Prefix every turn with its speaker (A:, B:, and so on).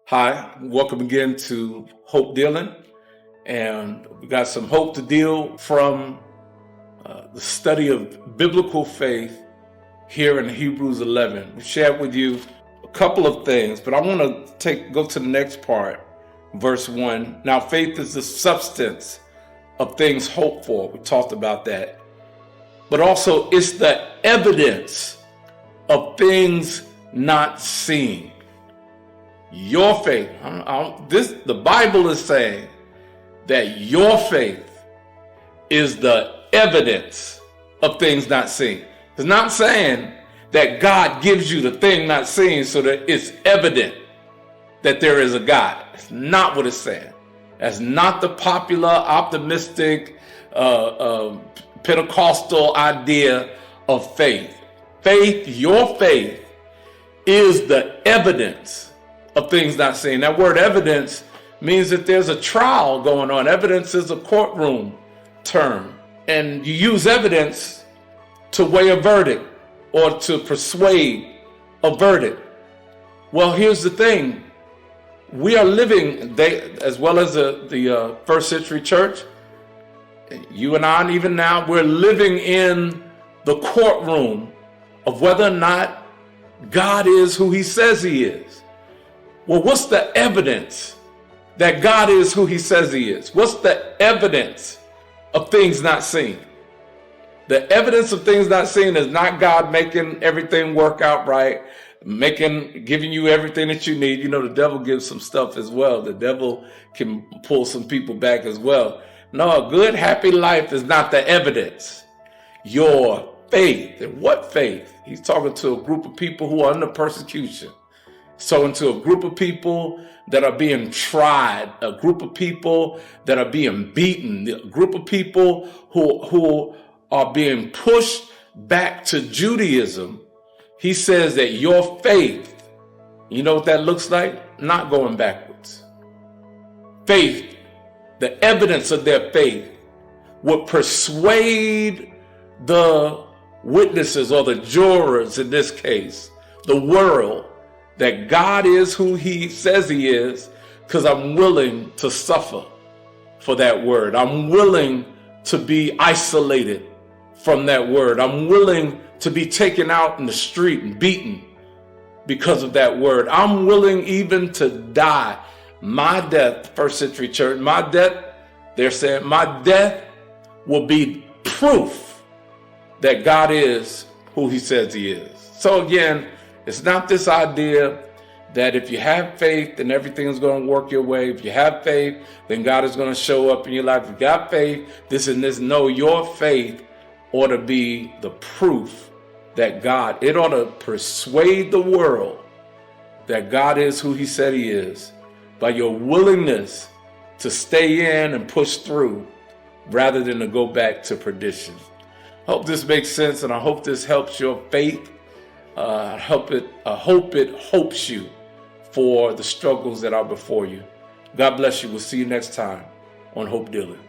A: Hi, welcome again to Hope Dealing. And we got some hope to deal from the study of biblical faith here in Hebrews 11. We shared with you a couple of things, but I want to go to the next part, verse 1. Now, faith is the substance of things hoped for. We talked about that. But also, it's the evidence of things not seen. Your faith, the Bible is saying that your faith is the evidence of things not seen. It's not saying that God gives you the thing not seen so that it's evident that there is a God. It's not what it's saying. That's not the popular, optimistic, Pentecostal idea of faith. Faith, your faith, is the evidence of things not seen. That word evidence means that there's a trial going on. Evidence is a courtroom term. And you use evidence to weigh a verdict or to persuade a verdict. Well, here's the thing. We are living, as well as the first century church, you and I, and even now, we're living in the courtroom of whether or not God is who he says he is. Well, what's the evidence that God is who he says he is? What's the evidence of things not seen? The evidence of things not seen is not God making everything work out right, giving you everything that you need. You know, the devil gives some stuff as well. The devil can pull some people back as well. No, a good, happy life is not the evidence. Your faith. And what faith? He's talking to a group of people who are under persecution. So into a group of people that are being tried, a group of people that are being beaten, a group of people who are being pushed back to Judaism. He says that your faith, you know what that looks like? Not going backwards. Faith, the evidence of their faith, would persuade the witnesses or the jurors in this case, the world, that God is who he says he is, because I'm willing to suffer for that word. I'm willing to be isolated from that word. I'm willing to be taken out in the street and beaten because of that word. I'm willing even to die. My death, first century church, my death, they're saying my death will be proof that God is who he says he is. So again, it's not this idea that if you have faith, then everything is going to work your way. If you have faith, then God is going to show up in your life. If you got faith, this and this. No, your faith ought to be the proof that God, it ought to persuade the world that God is who he said he is by your willingness to stay in and push through rather than to go back to perdition. I hope this makes sense, and I hope this helps your faith. I hope it hopes you for the struggles that are before you. God bless you. We'll see you next time on Hope Dealing.